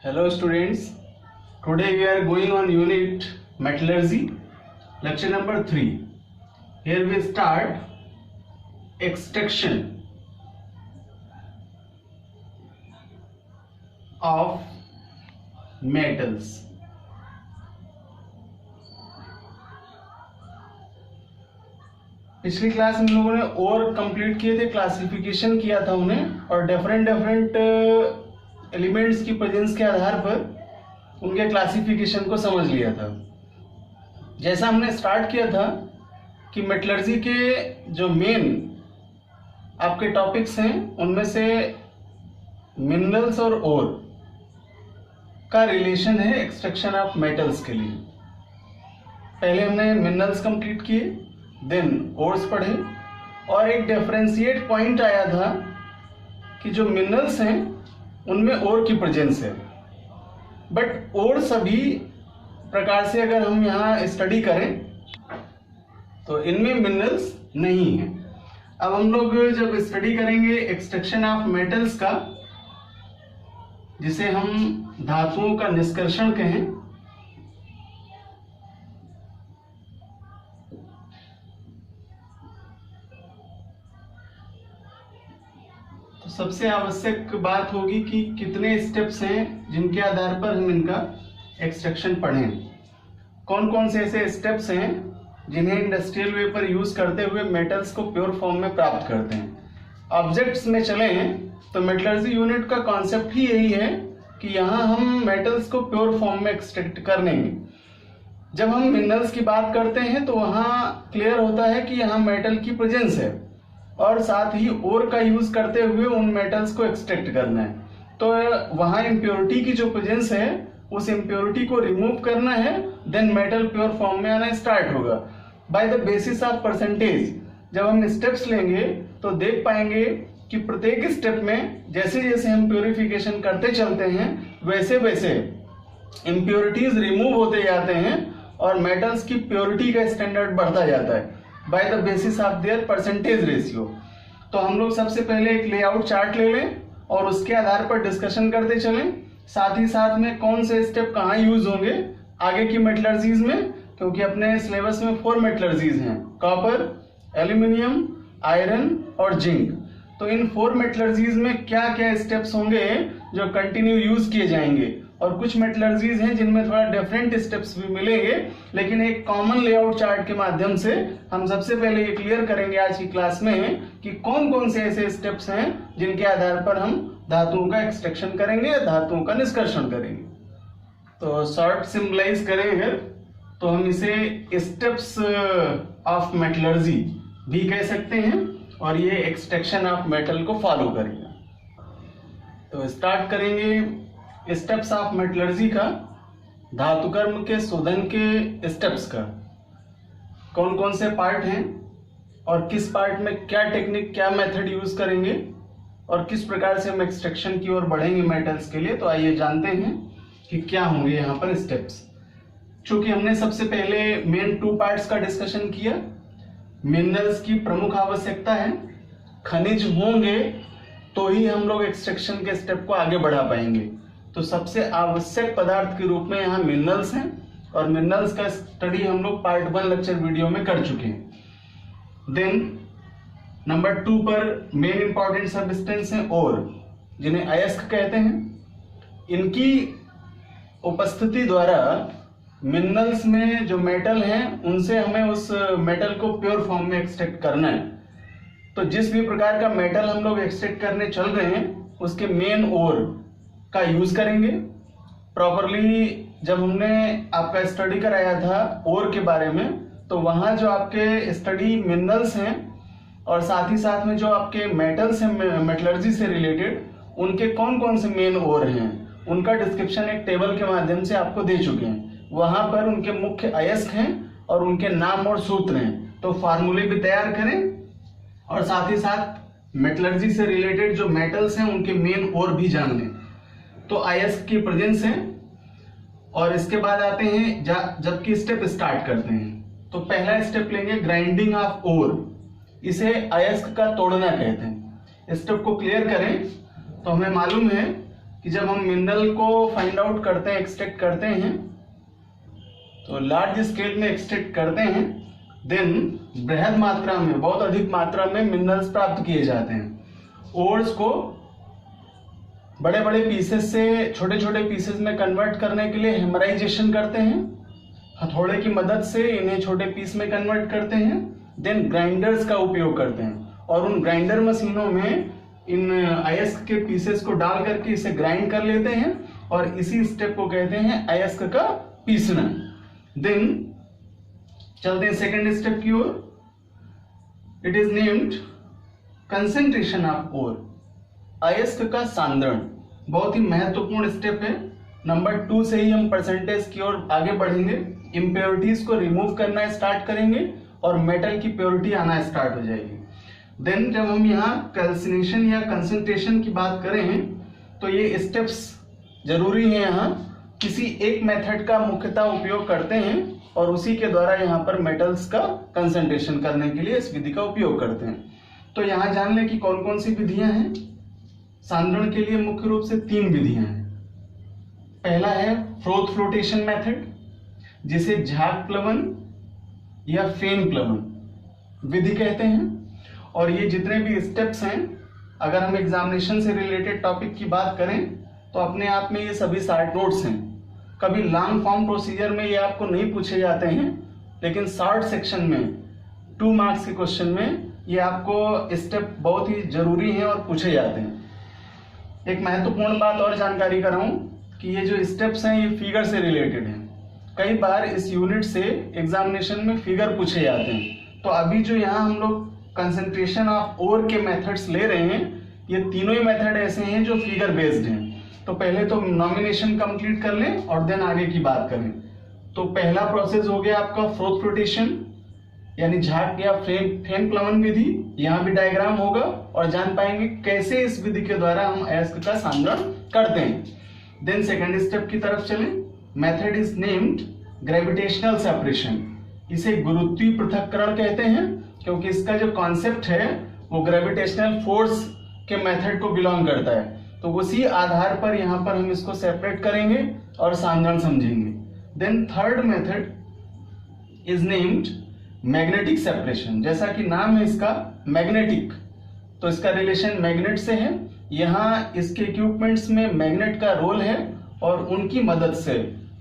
Hello students, today we are going on unit metallurgy, lecture number 3. Here we start extraction of metals. पिछली class में लोगों ने और complete किए थे, क्लासिफिकेशन किया था उन्हें और डिफरेंट एलिमेंट्स की प्रेजेंस के आधार पर उनके क्लासिफिकेशन को समझ लिया था। जैसा हमने स्टार्ट किया था कि मेटलर्जी के जो मेन आपके टॉपिक्स हैं उनमें से मिनरल्स और ओर का रिलेशन है एक्सट्रैक्शन ऑफ मेटल्स के लिए। पहले हमने मिनरल्स कंप्लीट किए, देन ओर्स पढ़े और एक डिफरेंशिएट पॉइंट आया था कि जो मिनरल्स हैं उनमें ओर की प्रेजेंस है, बट ओर सभी प्रकार से अगर हम यहाँ स्टडी करें तो इनमें मिनरल्स नहीं है। अब हम लोग जब स्टडी करेंगे एक्सट्रैक्शन ऑफ मेटल्स का, जिसे हम धातुओं का निष्कर्षण कहें, तो सबसे आवश्यक बात होगी कि कितने स्टेप्स हैं जिनके आधार पर हम इनका एक्सट्रैक्शन पढ़ें। कौन कौन से ऐसे स्टेप्स हैं जिन्हें इंडस्ट्रियल वे पर यूज करते हुए मेटल्स को प्योर फॉर्म में प्राप्त करते हैं। ऑब्जेक्ट्स में चलें तो मेटलर्जी यूनिट का कॉन्सेप्ट ही यही है कि यहाँ हम मेटल्स को प्योर फॉर्म में एक्सट्रैक्ट कर लेंगे। जब हम मिनरल्स की बात करते हैं तो वहाँ क्लियर होता है कि यहाँ मेटल की प्रेजेंस है और साथ ही ओर का यूज करते हुए उन मेटल्स को एक्सट्रैक्ट करना है। तो वहाँ इम्प्योरिटी की जो प्रेजेंस है उस इम्प्योरिटी को रिमूव करना है, देन मेटल प्योर फॉर्म में आना स्टार्ट होगा। By the basis of percentage जब हम स्टेप्स लेंगे तो देख पाएंगे कि प्रत्येक स्टेप में जैसे जैसे हम प्योरिफिकेशन करते चलते हैं वैसे वैसे इम्प्योरिटीज रिमूव होते जाते हैं और मेटल्स की प्योरिटी का स्टैंडर्ड बढ़ता जाता है by the basis of their percentage ratio. तो हम लोग सबसे पहले एक लेआउट चार्ट ले लें और उसके आधार पर डिस्कशन करते चलें, साथ ही साथ में कौन से स्टेप कहाँ यूज होंगे आगे की मेटलर्जीज में, क्योंकि अपने सिलेबस में 4 मेटलर्जीज हैं, कॉपर, एल्यूमिनियम, आयरन और जिंक। तो इन 4 मेटलर्जीज में क्या क्या स्टेप्स होंगे जो कंटिन्यू यूज किए जाएंगे, और कुछ मेटलर्जीज हैं जिनमें थोड़ा डिफरेंट स्टेप्स भी मिलेंगे, लेकिन एक कॉमन लेआउट चार्ट के माध्यम से हम सबसे पहले ये क्लियर करेंगे आज की क्लास में कि कौन कौन से ऐसे स्टेप्स हैं जिनके आधार पर हम धातुओं का एक्सट्रैक्शन करेंगे या धातुओं का निष्कर्षण करेंगे। तो शॉर्ट सिंबलाइज करेंगे तो हम इसे स्टेप्स ऑफ मेटलर्जी भी कह सकते हैं और ये एक्सट्रैक्शन ऑफ मेटल को फॉलो करेगा। तो स्टार्ट करेंगे स्टेप्स ऑफ मेटलर्जी का, धातुकर्म के शोधन के स्टेप्स का। कौन कौन से पार्ट हैं और किस पार्ट में क्या टेक्निक, क्या मेथड यूज करेंगे और किस प्रकार से हम एक्सट्रैक्शन की ओर बढ़ेंगे मेटल्स के लिए। तो आइए जानते हैं कि क्या होंगे यहाँ पर स्टेप्स। चूंकि हमने सबसे पहले मेन 2 पार्ट्स का डिस्कशन किया, मिनरल्स की प्रमुख आवश्यकता है, खनिज होंगे तो ही हम लोग एक्सट्रैक्शन के स्टेप को आगे बढ़ा पाएंगे। तो सबसे आवश्यक पदार्थ के रूप में यहाँ मिनरल्स हैं और मिनरल्स का स्टडी हम लोग पार्ट 1 लेक्चर वीडियो में कर चुके हैं। देन नंबर 2 पर मेन इंपॉर्टेंट सब्सटेंस हैं ओर, जिन्हें अयस्क कहते हैं। इनकी उपस्थिति द्वारा मिनरल्स में जो मेटल हैं उनसे हमें उस मेटल को प्योर फॉर्म में एक्सट्रैक्ट करना है। तो जिस भी प्रकार का मेटल हम लोग एक्सट्रैक्ट करने चल रहे हैं उसके मेन ओर का यूज करेंगे। प्रॉपरली जब हमने आपका स्टडी कराया था ओर के बारे में तो वहाँ जो आपके स्टडी मिनरल्स हैं और साथ ही साथ में जो आपके मेटल्स हैं मेटलर्जी से रिलेटेड, उनके कौन कौन से मेन ओर हैं उनका डिस्क्रिप्शन एक टेबल के माध्यम से आपको दे चुके हैं। वहां पर उनके मुख्य अयस्क हैं और उनके नाम और सूत्र हैं। तो फार्मूले भी तैयार करें और साथ ही साथ मेटलर्जी से रिलेटेड जो मेटल्स हैं उनके मेन ओर भी जान लें। तो अयस्क की प्रेजेंस है और इसके बाद आते हैं जबकि स्टेप स्टार्ट करते हैं तो पहला स्टेप लेंगे ग्राइंडिंग ऑफ ओर। इसे अयस्क का तोड़ना कहते हैं। स्टेप को क्लियर करें तो हमें मालूम है कि जब हम मिनरल को फाइंड आउट करते हैं, एक्सट्रैक्ट करते हैं, तो लार्ज स्केल में एक्सट्रैक्ट करते हैं, देन बृहद मात्रा में, बहुत अधिक मात्रा में मिनरल्स प्राप्त किए जाते हैं। ओर्स को बड़े बड़े पीसेस से छोटे छोटे पीसेस में कन्वर्ट करने के लिए हेमराइजेशन करते हैं, हथौड़े की मदद से इन्हें छोटे पीस में कन्वर्ट करते हैं, देन ग्राइंडर्स का उपयोग करते हैं और उन ग्राइंडर मशीनों में इन अयस्क के पीसेस को डाल करके इसे ग्राइंड कर लेते हैं और इसी स्टेप को कहते हैं अयस्क का पीसना। देन चलते हैं सेकेंड स्टेप की ओर। It is named concentration of ore, अयस्क का सांद्रण। बहुत ही महत्वपूर्ण स्टेप है। नंबर 2 से ही हम परसेंटेज की ओर आगे बढ़ेंगे, इम्प्योरिटीज को रिमूव करना स्टार्ट करेंगे और मेटल की प्योरिटी आना स्टार्ट हो जाएगी। देन जब हम यहाँ कैल्सिनेशन या कंसंट्रेशन की बात करें तो ये स्टेप्स जरूरी है। यहाँ किसी एक मेथड का मुख्यतः उपयोग करते हैं और उसी के द्वारा यहाँ पर मेटल्स का कंसंट्रेशन करने के लिए इस विधि का उपयोग करते हैं। तो यहाँ जान लें कि कौन कौन सी विधियां हैं। सांद्रण के लिए मुख्य रूप से 3 विधियां हैं। पहला है फ्रोथ फ्लोटेशन मेथड, जिसे झाग प्लवन या फेन प्लवन विधि कहते हैं। और ये जितने भी स्टेप्स हैं, अगर हम एग्जामिनेशन से रिलेटेड टॉपिक की बात करें तो अपने आप में ये सभी शॉर्ट नोट्स हैं। कभी लॉन्ग फॉर्म प्रोसीजर में ये आपको नहीं पूछे जाते हैं, लेकिन शॉर्ट सेक्शन में 2 मार्क्स के क्वेश्चन में ये आपको स्टेप बहुत ही जरूरी है और पूछे जाते हैं। एक महत्वपूर्ण बात और जानकारी कराऊं कि ये जो स्टेप्स हैं ये फिगर से रिलेटेड हैं। कई बार इस यूनिट से एग्जामिनेशन में फिगर पूछे जाते हैं। तो अभी जो यहाँ हम लोग कंसंट्रेशन ऑफ ओर के मेथड्स ले रहे हैं, ये तीनों ही मेथड ऐसे हैं जो फिगर बेस्ड हैं। तो पहले तो नॉमिनेशन कंप्लीट कर लें और देन आगे की बात करें। तो पहला प्रोसेस हो गया आपका फ्रोथ फ्लोटेशन यानी झाग या फेन प्लवन विधि। यहाँ भी डायग्राम होगा और जान पाएंगे कैसे इस विधि के द्वारा हम अयस्क का सांद्रण करते हैं। देन सेकेंड स्टेप की तरफ चलें। Method is named gravitational separation. इसे गुरुत्वीय पृथक्करण कहते हैं क्योंकि इसका जो कॉन्सेप्ट है वो ग्रेविटेशनल फोर्स के मेथड को बिलोंग करता है। तो उसी आधार पर यहाँ पर हम इसको सेपरेट करेंगे और सांद्रण समझेंगे। Then third method is named magnetic separation. जैसा कि नाम है इसका मैग्नेटिक, तो इसका रिलेशन मैग्नेट से है। यहाँ इसके इक्विपमेंट्स में मैग्नेट का रोल है और उनकी मदद से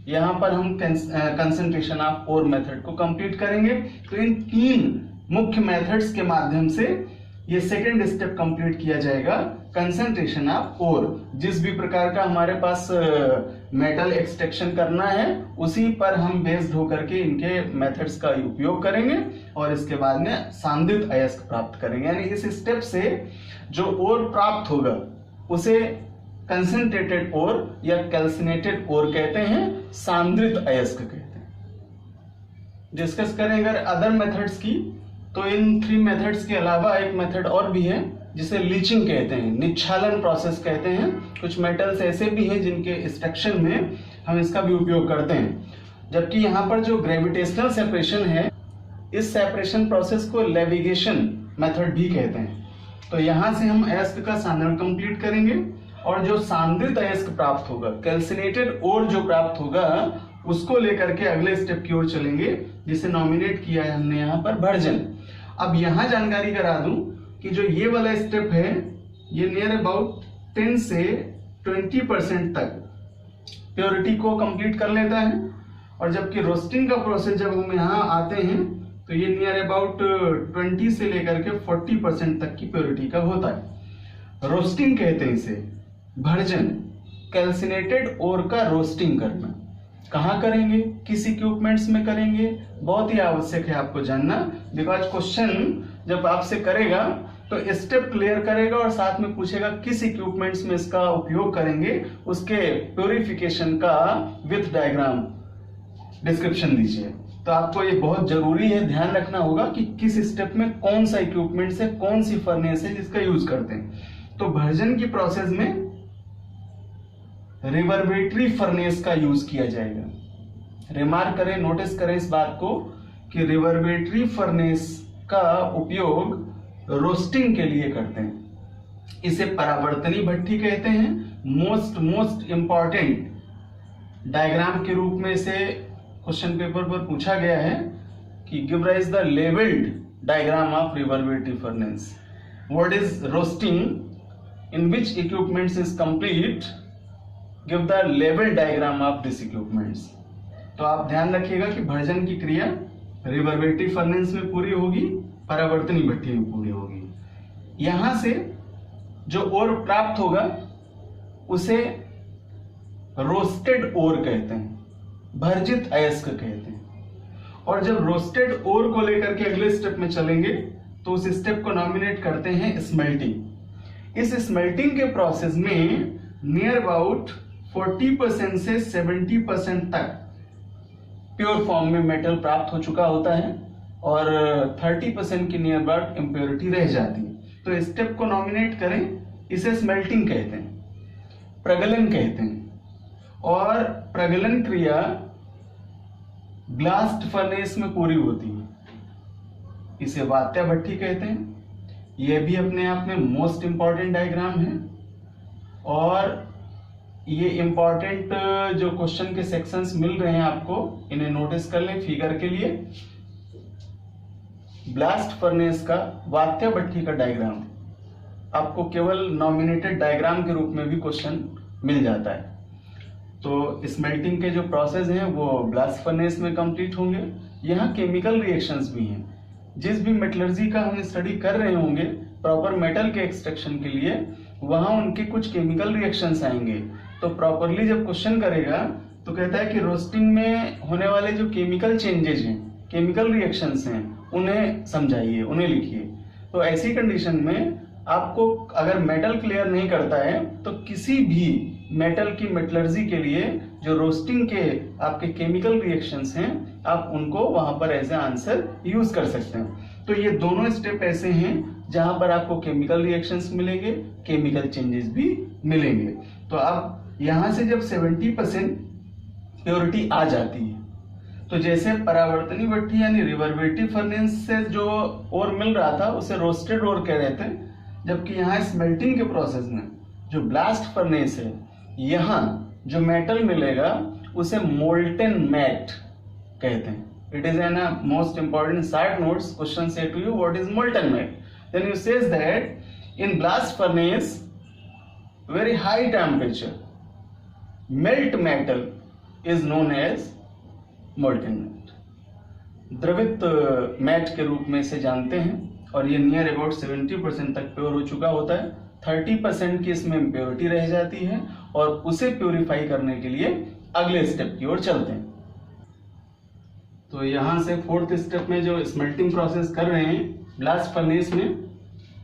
यहाँ पर हम कंसंट्रेशन ऑफ ओर मेथड को कंप्लीट करेंगे। तो इन 3 मुख्य मेथड्स के माध्यम से ये सेकेंड स्टेप कंप्लीट किया जाएगा, कंसंट्रेशन ऑफ ओर। जिस भी प्रकार का हमारे पास मेटल एक्सट्रैक्शन करना है उसी पर हम बेस्ड होकर के इनके मेथड्स का उपयोग करेंगे और इसके बाद में सांद्रित अयस्क प्राप्त करेंगे। यानी इस स्टेप से जो ओर प्राप्त होगा उसे कंसंट्रेटेड ओर या कैल्सिनेटेड ओर कहते हैं, सांद्रित अयस्क कहते हैं। डिस्कस करें अगर अदर मेथड्स की, तो इन 3 मेथड्स के अलावा एक मेथड और भी है जिसे लीचिंग कहते हैं, निच्छालन प्रोसेस कहते हैं। कुछ मेटल्स ऐसे भी हैं जिनके एक्सट्रैक्शन में हम इसका भी उपयोग करते हैं। जबकि यहाँ पर जो ग्रेविटेशनल सेपरेशन है, इस सेपरेशन प्रोसेस को लेविगेशन मेथड भी कहते हैं। तो यहाँ से हम अयस्क का सांद्रण कंप्लीट करेंगे और जो सांद्रित अयस्क प्राप्त होगा, कैल्सिनेटेड ओर जो प्राप्त होगा, उसको लेकर के अगले स्टेप की ओर चलेंगे जिसे नॉमिनेट किया है हमने यहाँ पर भर्जन। अब यहाँ जानकारी करा दूं कि जो ये वाला स्टेप है ये नियर अबाउट 10 से 20% तक प्योरिटी को कंप्लीट कर लेता है। और जबकि रोस्टिंग का प्रोसेस जब हम यहाँ आते हैं तो ये नियर अबाउट 20 से लेकर के 40% तक की प्योरिटी का होता है। रोस्टिंग कहते हैं इसे, भर्जन, कैल्सिनेटेड ओर का रोस्टिंग करना। कहाँ करेंगे, किस इक्विपमेंट्स में करेंगे, बहुत ही आवश्यक है आपको जानना। बिकॉज क्वेश्चन जब आपसे करेगा तो स्टेप क्लियर करेगा और साथ में पूछेगा किस इक्विपमेंट्स में इसका उपयोग करेंगे, उसके प्योरिफिकेशन का विथ डायग्राम डिस्क्रिप्शन दीजिए। तो आपको ये बहुत जरूरी है, ध्यान रखना होगा कि किस स्टेप में कौन सा इक्विपमेंट है, कौन सी फर्नेस है जिसका यूज करते हैं। तो भर्जन की प्रोसेस में रिवर्बरेटरी फर्नेस का यूज किया जाएगा। रिमार्क करें, नोटिस करें इस बात को कि रिवर्बरेटरी फर्नेस का उपयोग रोस्टिंग के लिए करते हैं। इसे परावर्तनी भट्ठी कहते हैं। मोस्ट इंपॉर्टेंट डायग्राम के रूप में से क्वेश्चन पेपर पर पूछा गया है कि give rise the levelled diagram of reverberative furnace, what is roasting, in which equipments is complete, give the level diagram of this equipments. तो आप ध्यान रखिएगा कि भर्जन की क्रिया रिवर्बरेटिव फर्नेस में पूरी होगी, परावर्तनी भट्ठी में पूरी होगी। यहां से जो ओर प्राप्त होगा उसे रोस्टेड ओर कहते हैं, भर्जित अयस्क कहते हैं। और जब रोस्टेड ओर को लेकर के अगले स्टेप में चलेंगे तो उस स्टेप को नॉमिनेट करते हैं स्मेल्टिंग। इस स्मेल्टिंग के प्रोसेस में नियर अबाउट 40% से 70% तक प्योर फॉर्म में मेटल प्राप्त हो चुका होता है और 30% की नियर अबाउट इम्प्योरिटी रह जाती है। तो स्टेप को नॉमिनेट करें, इसे स्मेल्टिंग कहते हैं, प्रगलन कहते हैं। और प्रगलन क्रिया ब्लास्ट फर्नेस में पूरी होती है, इसे वात्या भट्ठी कहते हैं। यह भी अपने आप में मोस्ट इंपॉर्टेंट डायग्राम है और ये इंपॉर्टेंट जो क्वेश्चन के सेक्शंस मिल रहे हैं आपको, इन्हें नोटिस कर लें फिगर के लिए। ब्लास्ट फर्नेस का वात्या भट्ठी का डायग्राम आपको केवल नॉमिनेटेड डायग्राम के रूप में भी क्वेश्चन मिल जाता है। तो स्मेल्टिंग के जो प्रोसेस हैं वो ब्लास्ट फर्नेस में कंप्लीट होंगे। यहाँ केमिकल रिएक्शंस भी हैं। जिस भी मेटलर्जी का हम स्टडी कर रहे होंगे प्रॉपर मेटल के एक्सट्रैक्शन के लिए, वहां उनके कुछ केमिकल रिएक्शंस आएंगे। तो प्रॉपरली जब क्वेश्चन करेगा तो कहता है कि रोस्टिंग में होने वाले जो केमिकल चेंजेस हैं, केमिकल रिएक्शंस हैं, उन्हें समझाइए, उन्हें लिखिए। तो ऐसी कंडीशन में आपको अगर मेटल क्लियर नहीं करता है तो किसी भी मेटल की मेटलर्जी के लिए जो रोस्टिंग के आपके केमिकल रिएक्शंस हैं, आप उनको वहां पर एज ए आंसर यूज कर सकते हैं। तो ये दोनों स्टेप ऐसे हैं जहां पर आपको केमिकल रिएक्शंस मिलेंगे, केमिकल चेंजेस भी मिलेंगे। तो अब यहां से जब 70% प्योरिटी आ जाती है, तो जैसे परावर्तनी भट्ठी यानी रिवर्बरेटिव फर्नेस से जो ओर मिल रहा था उसे रोस्टेड ओर कह रहे थे, जबकि यहाँ स्मेल्टिंग के प्रोसेस में जो ब्लास्ट फर्नेस है, यहाँ जो मेटल मिलेगा उसे मोल्टेन मैट कहते हैं। It is an most important short notes question से to you, what is molten matte? Then you says that in blast furnace very high temperature melt metal is known as molten metal, द्रवित mat के रूप में इसे जानते हैं। और ये नियर अबाउट 70% तक प्योर हो चुका होता है। 30% की इसमें इम्प्योरिटी रह जाती है और उसे प्योरीफाई करने के लिए अगले स्टेप की ओर चलते हैं। तो यहां से फोर्थ स्टेप में जो स्मेल्टिंग प्रोसेस कर रहे हैं ब्लास्ट फर्नेस में,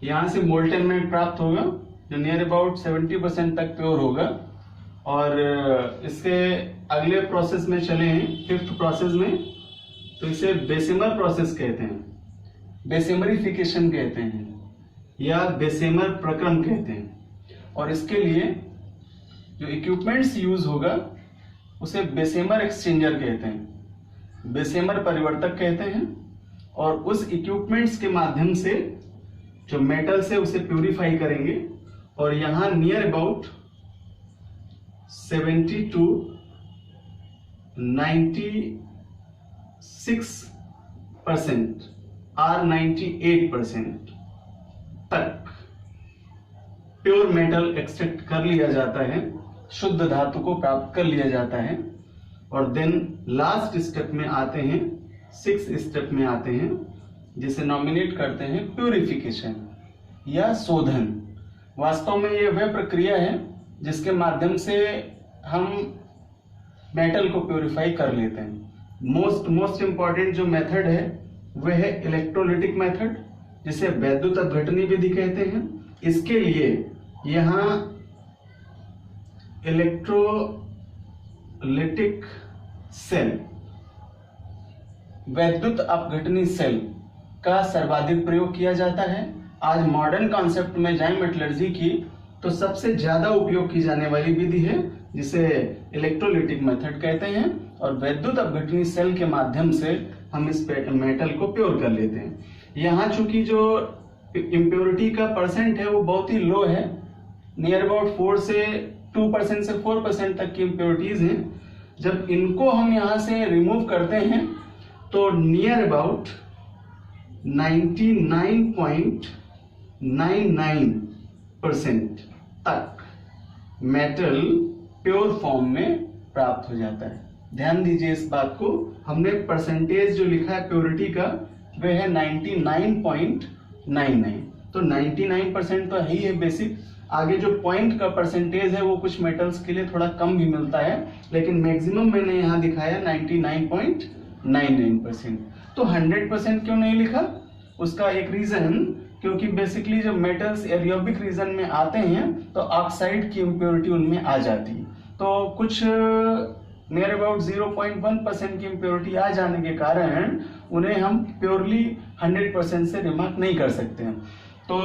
यहां से मोल्टेन मैट प्राप्त होगा जो नियर अबाउट 70% तक प्योर होगा। और इसके अगले प्रोसेस में चले हैं, फिफ्थ प्रोसेस में, तो इसे बेसेमर प्रोसेस कहते हैं, बेसेमरिफिकेशन कहते हैं या बेसेमर प्रक्रम कहते हैं। और इसके लिए जो इक्विपमेंट्स यूज होगा उसे बेसेमर एक्सचेंजर कहते हैं, बेसेमर परिवर्तक कहते हैं। और उस इक्विपमेंट्स के माध्यम से जो मेटल से उसे प्यूरिफाई करेंगे। और यहां नियर अबाउट 70 to 96% और 98% तक प्योर मेटल एक्सट्रैक्ट कर लिया जाता है, शुद्ध धातु को प्राप्त कर लिया जाता है। और देन लास्ट स्टेप में आते हैं, 6th स्टेप में आते हैं, जिसे नॉमिनेट करते हैं प्यूरिफिकेशन या शोधन। वास्तव में यह वह प्रक्रिया है जिसके माध्यम से हम मेटल को प्योरीफाई कर लेते हैं। मोस्ट इंपॉर्टेंट जो मेथड है वह है इलेक्ट्रोलिटिक मेथड, जिसे वैद्युत अपघटनी विधि कहते हैं। इसके लिए यहां इलेक्ट्रोलिटिक सेल, वैद्युत अपघटनी सेल का सर्वाधिक प्रयोग किया जाता है। आज मॉडर्न कॉन्सेप्ट में जाए मेटलर्जी की तो सबसे ज्यादा उपयोग की जाने वाली विधि है जिसे इलेक्ट्रोलिटिक मेथड कहते हैं। और वैद्युत अपघटनी सेल के माध्यम से हम इस मेटल को प्योर कर लेते हैं। यहाँ चूंकि जो इम्प्योरिटी का परसेंट है वो बहुत ही लो है, नियर अबाउट 4 से 2% से 4% तक की इम्प्योरिटीज हैं, जब इनको हम यहाँ से रिमूव करते हैं तो नियर अबाउट 99.99% तक मेटल प्योर फॉर्म में प्राप्त हो जाता है। ध्यान दीजिए इस बात को, हमने परसेंटेज जो लिखा है प्योरिटी का वह है 99.99, तो 99% तो ही है बेसिक। आगे जो पॉइंट का परसेंटेज है वो कुछ मेटल्स के लिए थोड़ा कम भी मिलता है, लेकिन मैक्सिमम मैंने यहाँ दिखाया 99.99%। तो 100% क्यों नहीं लिखा? उसका एक रीजन, क्योंकि बेसिकली जब मेटल्स एरियोबिक रीजन में आते हैं तो ऑक्साइड की इम्प्योरिटी उनमें आ जाती है, तो कुछ नियर अबाउट 0.1% की इम्प्योरिटी आ जाने के कारण उन्हें हम प्योरली 100% से रिमार्क नहीं कर सकते हैं। तो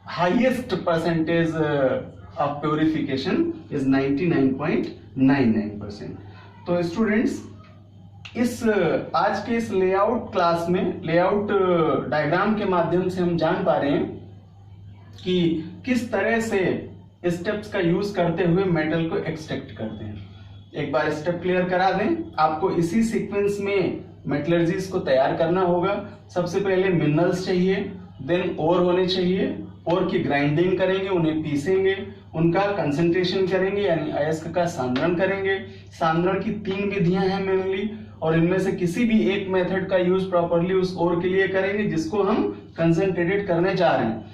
highest percentage of purification is 99.99%। तो स्टूडेंट्स, इस आज के इस लेआउट क्लास में लेआउट डायग्राम के माध्यम से हम जान पा रहे हैं कि किस तरह से स्टेप्स का यूज करते हुए मेटल को एक्सट्रैक्ट करते हैं। एक बार स्टेप क्लियर करा दें, आपको इसी सीक्वेंस में मेटलर्जीज को तैयार करना होगा। सबसे पहले मिनरल्स चाहिए, देन ओर होने चाहिए, ओर की ग्राइंडिंग करेंगे, उन्हें पीसेंगे, उनका कंसंट्रेशन करेंगे यानी अयस्क का सांद्रण करेंगे। सांद्रण की 3 विधियां हैं मेनली, और इनमें से किसी भी एक मेथड का यूज प्रॉपरली उस ओर के लिए करेंगे जिसको हम कंसंट्रेटेड करने जा रहे हैं।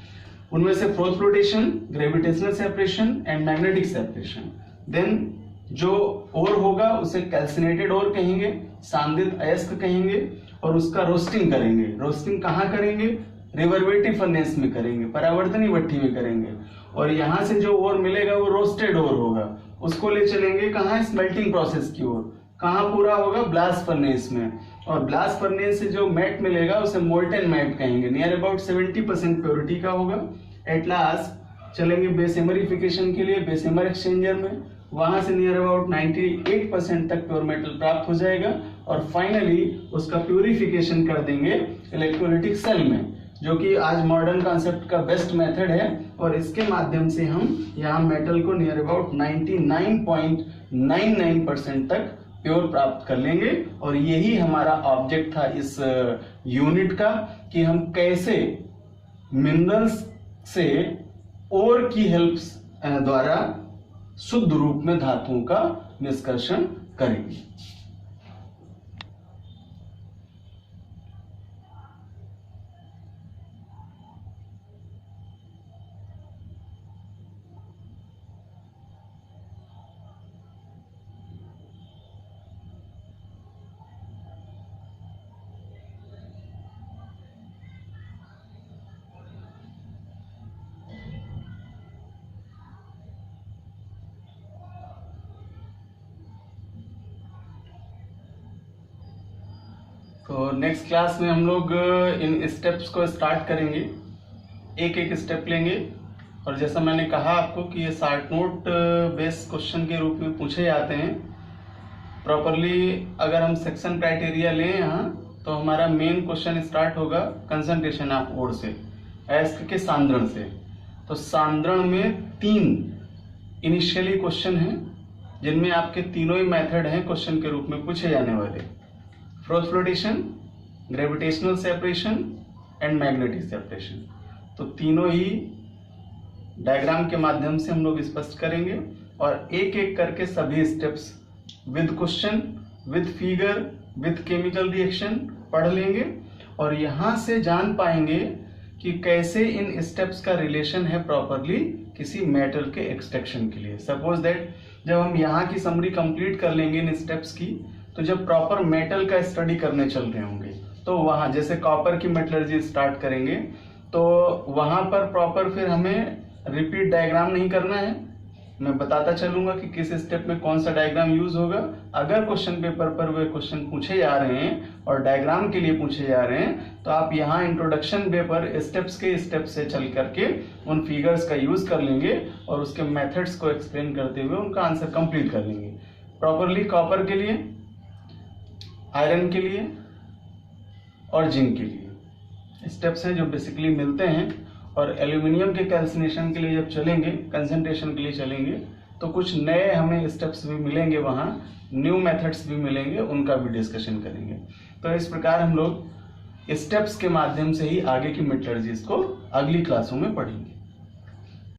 उनमें से froth flotation, gravitational separation and magnetic separation. Then जो ओर होगा उसे कैल्सिनेटेड ओर कहेंगे, सांदित अयस्क कहेंगे, और उसका रोस्टिंग करेंगे। रोस्टिंग कहाँ करेंगे? रिवर्बेटिव फर्नेस में करेंगे, परावर्तनी भट्ठी में करेंगे। और यहाँ से जो ओर मिलेगा वो रोस्टेड ओर होगा, उसको ले चलेंगे कहाँ? स्मेल्टिंग प्रोसेस की ओर। कहाँ पूरा होगा? ब्लास्ट फर्नेस में। और ब्लास्ट फर्नेस से जो मैट मिलेगा उसे मोल्टेन मैट कहेंगे, नियर अबाउट 70% प्योरिटी का होगा। एट लास्ट चलेंगे बेसेमरिफिकेशन के लिए बेसेमर एक्सचेंजर में, वहां से नियर अबाउट 98% तक प्योर मेटल प्राप्त हो जाएगा। और फाइनली उसका प्यूरिफिकेशन कर देंगे इलेक्ट्रोलिटिक सेल में, जो कि आज मॉडर्न कॉन्सेप्ट का बेस्ट मेथड है। और इसके माध्यम से हम यहाँ मेटल को नियर अबाउट 99.99% तक प्योर प्राप्त कर लेंगे। और यही हमारा ऑब्जेक्ट था इस यूनिट का, कि हम कैसे मिनरल्स से ओर की हेल्प द्वारा शुद्ध रूप में धातुओं का निष्कर्षण करेंगे। तो नेक्स्ट क्लास में हम लोग इन स्टेप्स को स्टार्ट करेंगे, एक एक स्टेप लेंगे। और जैसा मैंने कहा आपको कि ये शॉर्ट नोट बेस्ड क्वेश्चन के रूप में पूछे जाते हैं। प्रॉपरली अगर हम सेक्शन क्राइटेरिया लें यहाँ, तो हमारा मेन क्वेश्चन स्टार्ट होगा कंसंट्रेशन ऑफ ओर से, अयस्क के सांद्रण से। तो सांद्रण में 3 इनिशियली क्वेश्चन हैं, जिनमें आपके तीनों ही मेथड हैं क्वेश्चन के रूप में पूछे जाने वाले: froth flotation, gravitational separation and magnetic separation. तो तीनों ही डायग्राम के माध्यम से हम लोग स्पष्ट करेंगे, और एक एक करके सभी steps with question, with figure, with chemical reaction पढ़ लेंगे। और यहाँ से जान पाएंगे कि कैसे इन स्टेप्स का रिलेशन है प्रॉपरली किसी मेटल के एक्सट्रैक्शन के लिए। सपोज दैट जब हम यहाँ की समरी कंप्लीट कर लेंगे इन स्टेप्स की, तो जब प्रॉपर मेटल का स्टडी करने चल रहे होंगे, तो वहाँ जैसे कॉपर की मेटलर्जी स्टार्ट करेंगे, तो वहाँ पर प्रॉपर फिर हमें रिपीट डायग्राम नहीं करना है। मैं बताता चलूंगा कि किस स्टेप में कौन सा डायग्राम यूज होगा। अगर क्वेश्चन पेपर पर वे क्वेश्चन पूछे जा रहे हैं और डायग्राम के लिए पूछे जा रहे हैं, तो आप यहाँ इंट्रोडक्शन पेपर स्टेप्स के स्टेप से चल करके उन फिगर्स का यूज कर लेंगे और उसके मेथड्स को एक्सप्लेन करते हुए उनका आंसर कंप्लीट कर लेंगे प्रॉपरली। कॉपर के लिए, आयरन के लिए और जिंक के लिए स्टेप्स हैं जो बेसिकली मिलते हैं। और एल्यूमिनियम के कैल्सिनेशन के लिए जब चलेंगे, कंसंट्रेशन के लिए चलेंगे, तो कुछ नए हमें स्टेप्स भी मिलेंगे, वहाँ न्यू मेथड्स भी मिलेंगे, उनका भी डिस्कशन करेंगे। तो इस प्रकार हम लोग स्टेप्स के माध्यम से ही आगे की मेथडोलॉजीज को अगली क्लासों में पढ़ेंगे।